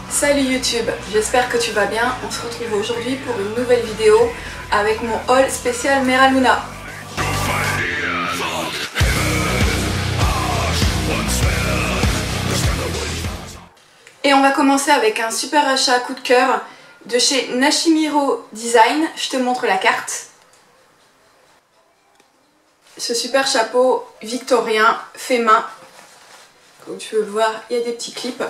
Salut YouTube, j'espère que tu vas bien. On se retrouve aujourd'hui pour une nouvelle vidéo avec mon haul spécial Mera Luna. Et on va commencer avec un super achat coup de cœur de chez Nashimiro Design. Je te montre la carte. Ce super chapeau victorien fait main. Comme tu peux le voir, il y a des petits clips.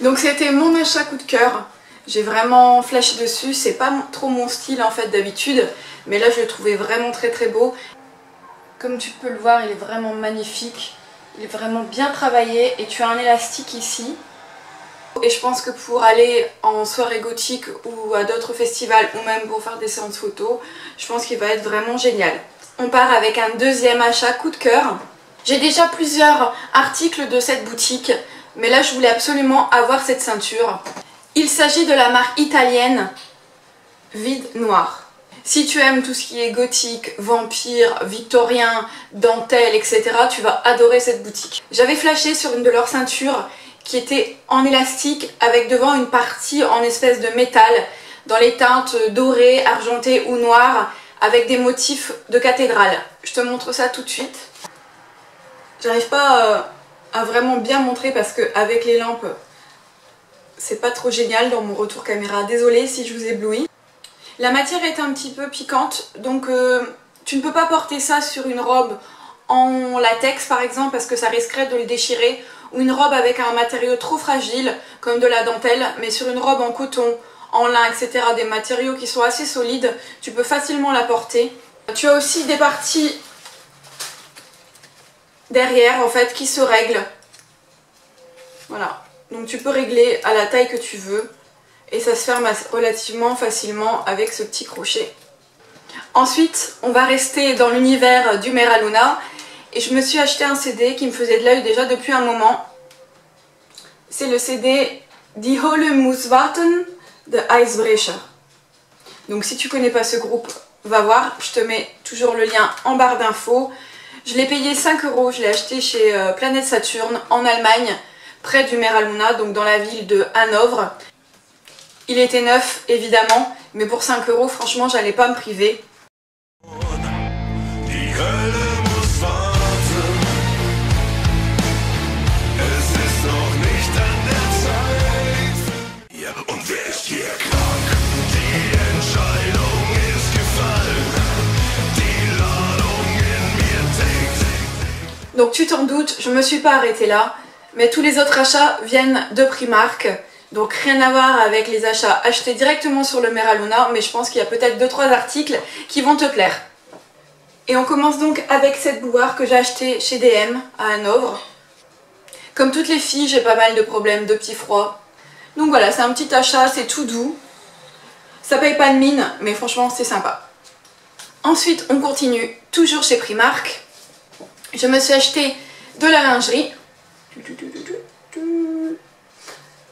Donc c'était mon achat coup de cœur. J'ai vraiment flashé dessus. C'est pas trop mon style en fait d'habitude, mais là je le trouvais vraiment très beau. Comme tu peux le voir, il est vraiment magnifique. Il est vraiment bien travaillé et tu as un élastique ici. Et je pense que pour aller en soirée gothique ou à d'autres festivals ou même pour faire des séances photos, je pense qu'il va être vraiment génial. On part avec un deuxième achat coup de cœur. J'ai déjà plusieurs articles de cette boutique, mais là je voulais absolument avoir cette ceinture. Il s'agit de la marque italienne Vide Noir. Si tu aimes tout ce qui est gothique, vampire, victorien, dentelle, etc., tu vas adorer cette boutique. J'avais flashé sur une de leurs ceintures qui était en élastique avec devant une partie en espèce de métal dans les teintes dorées, argentées ou noires avec des motifs de cathédrale. Je te montre ça tout de suite. J'arrive pas à vraiment bien montrer parce que avec les lampes c'est pas trop génial dans mon retour caméra. Désolée si je vous éblouis. La matière est un petit peu piquante, donc tu ne peux pas porter ça sur une robe en latex par exemple parce que ça risquerait de le déchirer, ou une robe avec un matériau trop fragile comme de la dentelle, mais sur une robe en coton, en lin, etc., des matériaux qui sont assez solides, tu peux facilement la porter. Tu as aussi des parties derrière en fait qui se règlent. Voilà, donc tu peux régler à la taille que tu veux. Et ça se ferme relativement facilement avec ce petit crochet. Ensuite, on va rester dans l'univers du Mera Luna. Et je me suis acheté un CD qui me faisait de l'œil déjà depuis un moment. C'est le CD Die Hölle muss warten de Icebreaker. Donc si tu connais pas ce groupe, va voir. Je te mets toujours le lien en barre d'infos. Je l'ai payé 5 €. Je l'ai acheté chez Planète Saturne en Allemagne, près du Mera Luna, donc dans la ville de Hanovre. Il était neuf évidemment, mais pour 5 €, franchement, j'allais pas me priver. Donc tu t'en doutes, je me suis pas arrêtée là, mais tous les autres achats viennent de Primark. Donc rien à voir avec les achats achetés directement sur le Mera Luna, mais je pense qu'il y a peut-être 2-3 articles qui vont te plaire. Et on commence donc avec cette bouilloire que j'ai achetée chez DM à Hanovre. Comme toutes les filles, j'ai pas mal de problèmes de petit froid. Donc voilà, c'est un petit achat, c'est tout doux. Ça paye pas de mine, mais franchement c'est sympa. Ensuite, on continue, toujours chez Primark. Je me suis acheté de la lingerie.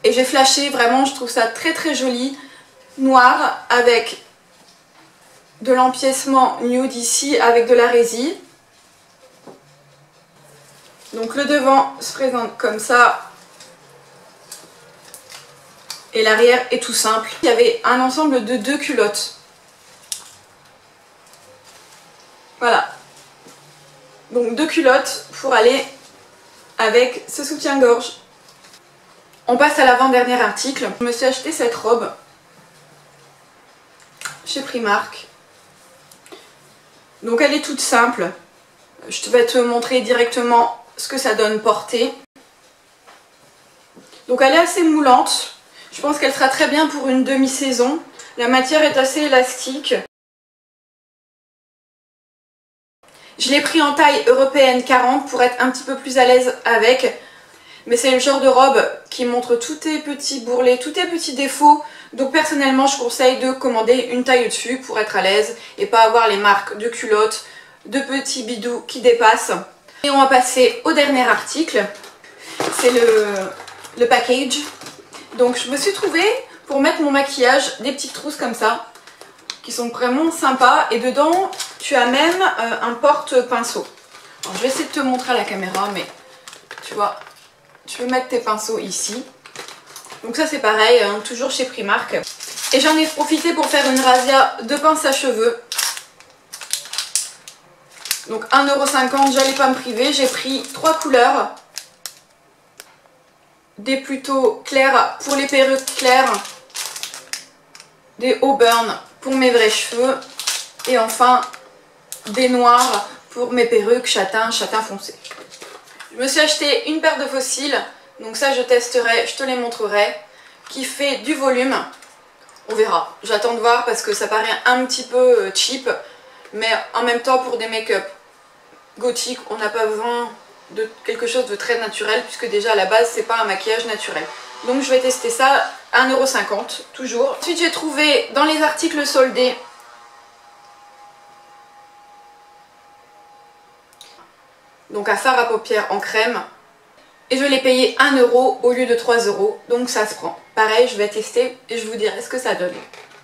Et j'ai flashé, vraiment je trouve ça très joli, noir avec de l'empiècement nude ici avec de la résille. Donc le devant se présente comme ça et l'arrière est tout simple. Il y avait un ensemble de 2 culottes. Voilà. Donc 2 culottes pour aller avec ce soutien-gorge. On passe à l'avant-dernier article. Je me suis acheté cette robe chez Primark. Donc elle est toute simple. Je vais te montrer directement ce que ça donne portée. Donc elle est assez moulante. Je pense qu'elle sera très bien pour une demi-saison. La matière est assez élastique. Je l'ai pris en taille européenne 40 pour être un petit peu plus à l'aise avec. Mais c'est le genre de robe qui montre tous tes petits bourrelets, tous tes petits défauts. Donc personnellement, je conseille de commander une taille au-dessus pour être à l'aise et pas avoir les marques de culottes, de petits bidous qui dépassent. Et on va passer au dernier article. C'est le package. Donc je me suis trouvé pour mettre mon maquillage des petites trousses comme ça, qui sont vraiment sympas. Et dedans, tu as même un porte-pinceau. Je vais essayer de te montrer à la caméra, mais tu vois... Tu peux mettre tes pinceaux ici Donc ça c'est pareil, hein, toujours chez Primark. Et j'en ai profité pour faire une razzia de pince à cheveux. Donc 1,50 €, j'allais pas me priver. J'ai pris 3 couleurs. Des plutôt clairs pour les perruques claires. Des auburn pour mes vrais cheveux. Et enfin des noirs pour mes perruques châtain foncé. Je me suis acheté une paire de fossiles. Donc ça je testerai, je te les montrerai. Qui fait du volume. On verra. J'attends de voir parce que ça paraît un petit peu cheap. Mais en même temps pour des make-up gothiques, on n'a pas besoin de quelque chose de très naturel. Puisque déjà à la base c'est pas un maquillage naturel. Donc je vais tester ça à 1,50 € toujours. Ensuite j'ai trouvé dans les articles soldés donc un fard à paupières en crème. Et je l'ai payé 1 € au lieu de 3 €. Donc ça se prend. Pareil, je vais tester et je vous dirai ce que ça donne.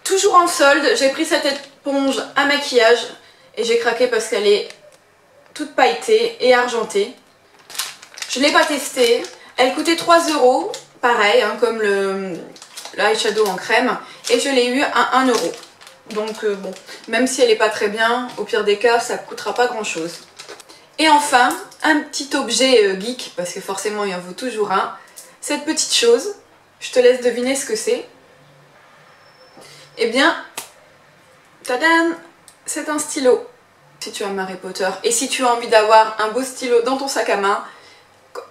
Toujours en solde, j'ai pris cette éponge à maquillage. Et j'ai craqué parce qu'elle est toute pailletée et argentée. Je ne l'ai pas testée. Elle coûtait 3 €. Pareil, hein, comme le eyeshadow en crème. Et je l'ai eu à 1 €. Donc bon, même si elle n'est pas très bien, au pire des cas, ça ne coûtera pas grand chose. Et enfin, un petit objet geek, parce que forcément il en vaut toujours un. Cette petite chose, je te laisse deviner ce que c'est. Eh bien, tadam, c'est un stylo. Si tu aimes Harry Potter et si tu as envie d'avoir un beau stylo dans ton sac à main,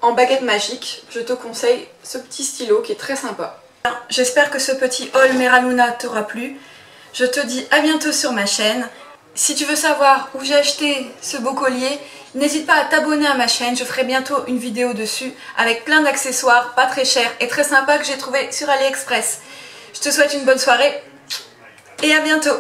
en baguette magique, je te conseille ce petit stylo qui est très sympa. J'espère que ce petit haul Mera Luna t'aura plu. Je te dis à bientôt sur ma chaîne. Si tu veux savoir où j'ai acheté ce beau collier, n'hésite pas à t'abonner à ma chaîne, je ferai bientôt une vidéo dessus avec plein d'accessoires pas très chers et très sympas que j'ai trouvé sur AliExpress. Je te souhaite une bonne soirée et à bientôt.